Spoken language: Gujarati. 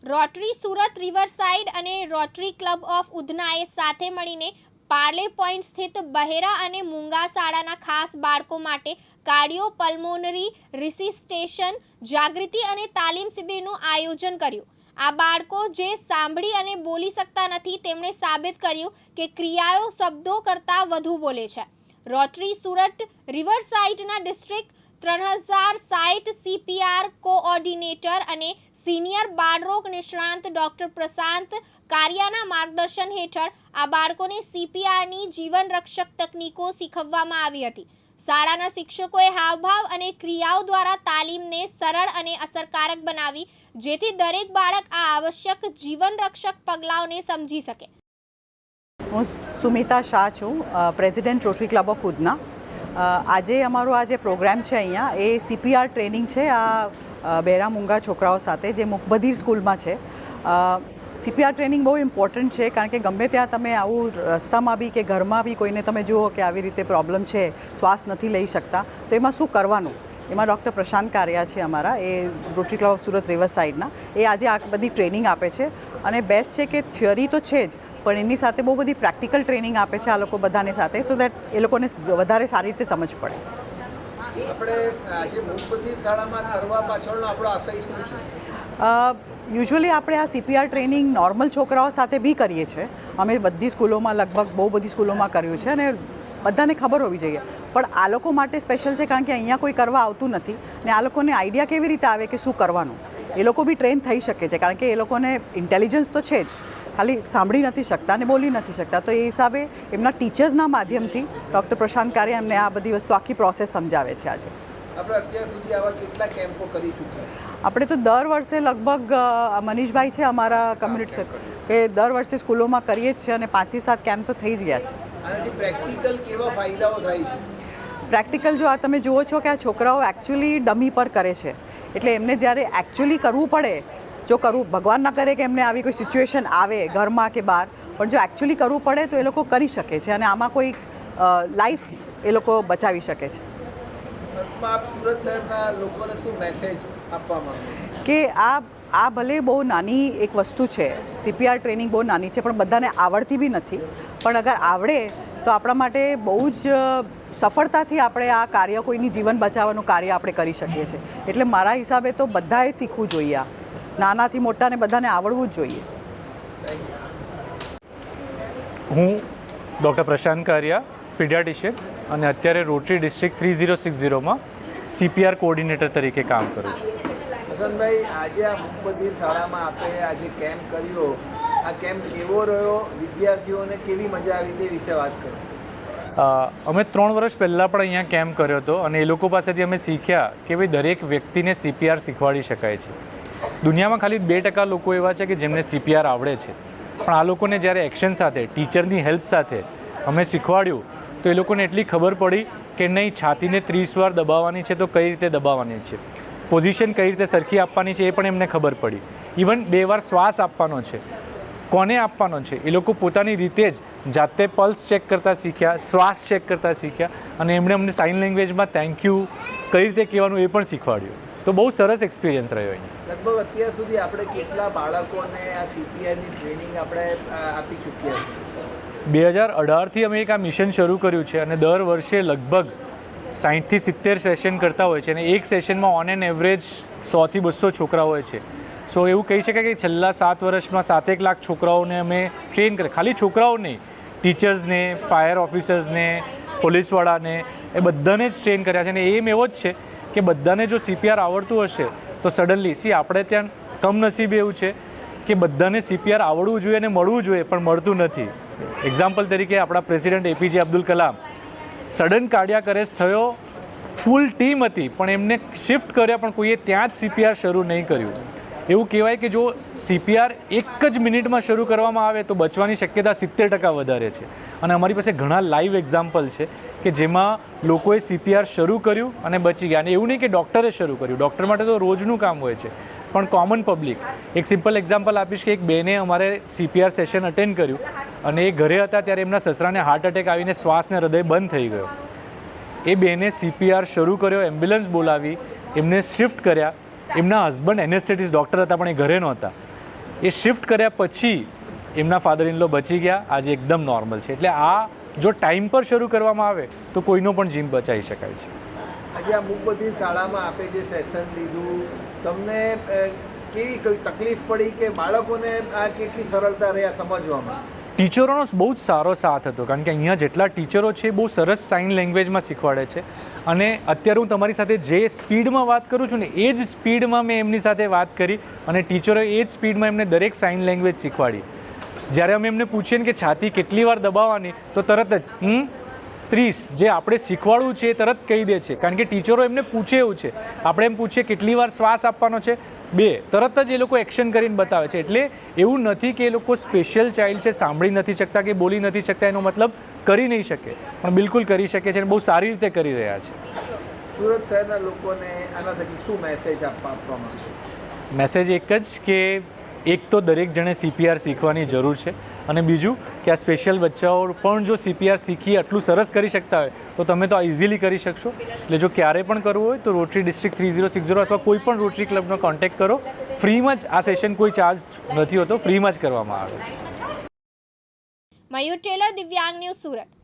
રોટરી સુરત રિવરસાઇડ અને રોટરી ક્લબ ઓફ ઉધનાએ સાથે મળીને પાર્લે પોઈન્ટ સ્થિત બહેરા અને મૂંગા શાળાના ખાસ બાળકો માટે કાર્ડિયોપલ્મોનરી રિસિસ્ટેશન જાગૃતિ અને તાલીમ શિબિરનું આયોજન કર્યું. આ બાળકો જે સાંભળી અને બોલી શકતા નથી તેમણે સાબિત કર્યું કે ક્રિયાઓ શબ્દો કરતાં વધુ બોલે છે. રોટરી સુરત રિવરસાઇડના ડિસ્ટ્રિક્ટ 3060 CPR કોઓર્ડિનેટર અને સિનિયર બાળરોગ નિષ્ણાંત ડૉક્ટર પ્રશાંત કારિયાના માર્ગદર્શન હેઠળ આ બાળકોને CPRની જીવન રક્ષક તકનીકો શીખવવામાં આવી હતી. શાળાના શિક્ષકોએ હાવભાવ અને ક્રિયાઓ દ્વારા તાલીમને સરળ અને અસરકારક બનાવી જેથી દરેક બાળક આ આવશ્યક જીવન રક્ષક પગલાઓને સમજી શકે. હું સુમિતા શાહ છું, president rotary club of Udhna. આજે અમારો આ જે પ્રોગ્રામ છે અહીંયા એ CPR ટ્રેનિંગ છે આ બહેરા મૂંગા છોકરાઓ સાથે જે મુકબધિર સ્કૂલમાં છે. CPR ટ્રેનિંગ બહુ ઇમ્પોર્ટન્ટ છે કારણ કે ગમે ત્યાં તમે આવું રસ્તામાં બી કે ઘરમાં બી કોઈને તમે જુઓ કે આવી રીતે પ્રોબ્લેમ છે, શ્વાસ નથી લઈ શકતા, તો એમાં શું કરવાનું, એમાં ડૉક્ટર પ્રશાંત કારિયા છે અમારા, એ રોટરી ક્લબ ઓફ સુરત રિવરસાઇડના, એ આજે આ બધી ટ્રેનિંગ આપે છે. અને બેસ્ટ છે કે થિયરી તો છે જ પણ એની સાથે બહુ બધી પ્રેક્ટિકલ ટ્રેનિંગ આપે છે આ લોકો બધાને સાથે, સો દેટ એ લોકોને વધારે સારી રીતે સમજ પડે. આપણે આજે મુકબધિર શાળામાં કરવા પાછળનો આપણો આશય શું છે? યુઝ્યુઅલી આપણે આ CPR ટ્રેનિંગ નોર્મલ છોકરાઓ સાથે બી કરીએ છીએ. અમે બધી સ્કૂલોમાં લગભગ બહુ બધી સ્કૂલોમાં કર્યું છે અને બધાને ખબર હોવી જોઈએ. પણ આ લોકો માટે સ્પેશિયલ છે કારણ કે અહીંયા કોઈ કરવા આવતું નથી ને આ લોકોને આઈડિયા કેવી રીતે આવે કે શું કરવાનું. એ લોકો બી ટ્રેન થઈ શકે છે કારણ કે એ લોકોને ઇન્ટેલિજન્સ તો છે જ, ખાલી સાંભળી નથી શકતા અને બોલી નથી શકતા. તો એ હિસાબે એમના ટીચર્સના માધ્યમથી ડૉક્ટર પ્રશાંત કારિયા એમને આ બધી વસ્તુ આખી પ્રોસેસ સમજાવે છે. આજે આપણે અત્યાર સુધી આવા કેટલા કેમ્પો કરી ચૂક્યા? આપણે તો દર વર્ષે લગભગ મનીષભાઈ છે અમારા કમ્યુનિટી કે દર વર્ષે સ્કૂલોમાં કરીએ જ છે અને 5 થી 7 કેમ્પ તો થઈ જ ગયા છે. આનાથી પ્રેક્ટિકલ કેવા ફાયદાઓ થાય છે? પ્રેક્ટિકલ જો આ તમે જુઓ છો કે આ છોકરાઓ એકચ્યુઅલી ડમી પર કરે છે, એટલે એમને જ્યારે એકચ્યુઅલી કરવું પડે, જો કરવું ભગવાન ના કરે કે એમને આવી કોઈ સિચ્યુએશન આવે ઘરમાં કે બહાર, પણ જો એકચ્યુઅલી કરવું પડે તો એ લોકો કરી શકે છે અને આમાં કોઈ લાઈફ એ લોકો બચાવી શકે છે. આપ સુરત શહેરના લોકોને શું મેસેજ આપવા માંગો છો? કે આ ભલે બહુ નાની એક વસ્તુ છે, CPR ટ્રેનિંગ બહુ નાની છે પણ બધાને આવડતી બી નથી, પણ અગર આવડે તો આપણા માટે બહુ જ સફળતાથી આપણે આ કાર્ય, કોઈની જીવન બચાવવાનું કાર્ય આપણે કરી શકીએ છીએ. એટલે મારા હિસાબે તો બધાએ શીખવું જોઈએ, આ નાનાથી મોટાને બધાને આવડવું જ જોઈએ. હું ડૉક્ટર પ્રશાંત કારિયા, પીડિયાટિશિયન, અને અત્યારે રોટરી ડિસ્ટ્રિક્ટ 3060માં CPR કોઓર્ડિનેટર તરીકે કામ કરું છું. પ્રશાંતભાઈ, આજે આ મુકબધિર શાળામાં આપણે આજે કેમ્પ કર્યો, આ કેમ્પ કેવો રહ્યો, વિદ્યાર્થીઓને કેવી મજા આવી તે વિશે વાત કરો. અમે 3 વર્ષ પહેલાં પણ અહીંયા કેમ્પ કર્યો હતો અને એ લોકો પાસેથી અમે શીખ્યા કે ભાઈ દરેક વ્યક્તિને CPR શીખવાડી શકાય છે. દુનિયામાં ખાલી 2% લોકો એવા છે કે જેમને CPR આવડે છે, પણ આ લોકોને જ્યારે એક્શન સાથે, ટીચરની હેલ્પ સાથે અમે શીખવાડ્યું તો એ લોકોને એટલી ખબર પડી કે નહીં, છાતીને 30 વાર દબાવવાની છે તો કઈ રીતે દબાવવાની છે, પોઝિશન કઈ રીતે સરખી આપવાની છે એ પણ એમને ખબર પડી. ઇવન 2 વાર શ્વાસ આપવાનો છે, કોને આપવાનો છે, એ લોકો પોતાની રીતે જ જાતે પલ્સ ચેક કરતાં શીખ્યા, શ્વાસ ચેક કરતાં શીખ્યા અને એમણે અમને સાઇન લેંગ્વેજમાં થેન્ક યુ કઈ રીતે કહેવાનું એ પણ શીખવાડ્યું. તો બહુ સરસ એક્સપિરિયન્સ રહ્યો અહીંયા. લગભગ અત્યાર સુધી આપણે કેટલા બાળકોને આ CPRની ટ્રેનિંગ આપણે આપી ચૂક્યા છીએ? 2018થી અમે એક આ મિશન શરૂ કર્યું છે અને દર વર્ષે લગભગ 60 થી 70 સેશન કરતા હોય છે અને એક સેશનમાં ઓન એન એવરેજ 100 થી 200 છોકરા હોય છે. સો એવું કહી શકાય કે છેલ્લા 7 વર્ષમાં 7-1 લાખ છોકરાઓને અમે ટ્રેન કર્યા. ખાલી છોકરાઓ નહીં, ટીચર્સને, ફાયર ઓફિસર્સને, પોલીસવાળાને, એ બધાને જ ટ્રેન કર્યા છે. અને એમ એવો જ છે કે બધાને જો CPR આવડતું હશે તો સડનલી આપણે ત્યાં કમનસીબ એવું છે કે બધાને CPR આવડવું જોઈએ અને મળવું જોઈએ પણ મળતું નથી. એક્ઝામ્પલ તરીકે આપણા president APJ Abdul Kalam, sudden cardiac arrest થયો, ફૂલ ટીમ હતી પણ એમને શિફ્ટ કર્યા પણ કોઈએ ત્યાં જ CPR શરૂ નહીં કર્યું. એવું કહેવાય કે જો CPR 1 જ મિનિટમાં શરૂ કરવામાં આવે તો બચવાની શક્યતા 70% વધારે છે. અને અમારી પાસે ઘણા લાઈવ એક્ઝામ્પલ છે કે જેમાં લોકોએ CPR શરૂ કર્યું અને બચી ગયા. અને એવું નહીં કે ડૉક્ટરે શરૂ કર્યું, ડૉક્ટર માટે તો રોજનું કામ હોય છે, પણ કોમન પબ્લિક. એક સિમ્પલ એક્ઝામ્પલ આપીશ કે એક બેને અમારે CPR સેશન અટેન્ડ કર્યું અને એ ઘરે હતા ત્યારે એમના સસરાને હાર્ટ એટેક આવીને શ્વાસ ને હૃદય બંધ થઈ ગયો. એ બેને CPR શરૂ કર્યો, એમ્બ્યુલન્સ બોલાવી, એમને શિફ્ટ કર્યા. એમના હસબન્ડ એનેસ્થેટિસ્ટ ડૉક્ટર હતા પણ એ ઘરે નહોતા. એ શિફ્ટ કર્યા પછી એમના ફાધર ઇન લો બચી ગયા, આજે એકદમ નોર્મલ છે. એટલે આ જો ટાઈમ પર શરૂ કરવામાં આવે તો કોઈનો પણ જીમ બચાવી શકાય છે. આજે આ મૂકબધિર શાળામાં આપે જે સેશન લીધું, તમને કેવી કોઈ તકલીફ પડી કે બાળકોને આ કેટલી સરળતા રહ્યા સમજવામાં? ટીચરોનો બહુ જ સારો સાથ હતો, કારણ કે અહીંયા જેટલા ટીચરો છે બહુ સરસ સાઇન લેંગ્વેજમાં શીખવાડે છે. અને અત્યારે હું તમારી સાથે જે સ્પીડમાં વાત કરું છું ને એ જ સ્પીડમાં મેં એમની સાથે વાત કરી અને ટીચરોએ એ જ સ્પીડમાં એમને દરેક સાઇન લેંગ્વેજ શીખવાડી. જ્યારે અમે એમને પૂછીએ ને કે છાતી કેટલી વાર દબાવવાની, તો તરત જ 30 જે આપણે શીખવાડવું છે એ તરત કહી દે છે, કારણ કે ટીચરો એમને પૂછે એવું છે. આપણે એમ પૂછીએ કેટલી વાર શ્વાસ આપવાનો છે, 2, તરત જ એ લોકો એક્શન કરીને બતાવે છે. એટલે એવું નથી કે એ લોકો સ્પેશિયલ ચાઇલ્ડ છે, સાંભળી નથી શકતા કે બોલી નથી શકતા, એનો મતલબ કરી નહીં શકે, પણ બિલકુલ કરી શકે છે અને બહુ સારી રીતે કરી રહ્યા છે. સુરત શહેરના લોકોને આના થકી શું મેસેજ આપવા માંગો? મેસેજ એક જ કે એક તો દરેક જણે CPR શીખવાની જરૂર છે, અને બીજું કે આ સ્પેશિયલ બચ્ચાઓ પણ જો CPR શીખી આટલું સરસ કરી શકતા હોય તો તમે તો આ ઇઝીલી કરી શકશો. એટલે જો ક્યારે પણ કરવું હોય તો રોટરી ડિસ્ટ્રિક્ટ 3060 અથવા કોઈ પણ રોટરી ક્લબનો કોન્ટેક્ટ કરો. ફ્રીમાં જ આ સેશન, કોઈ ચાર્જ નથી હોતો, ફ્રીમાં જ કરવામાં આવે છે. મયુર ટેલર, દિવ્યાંગ ન્યૂઝ, સુરત.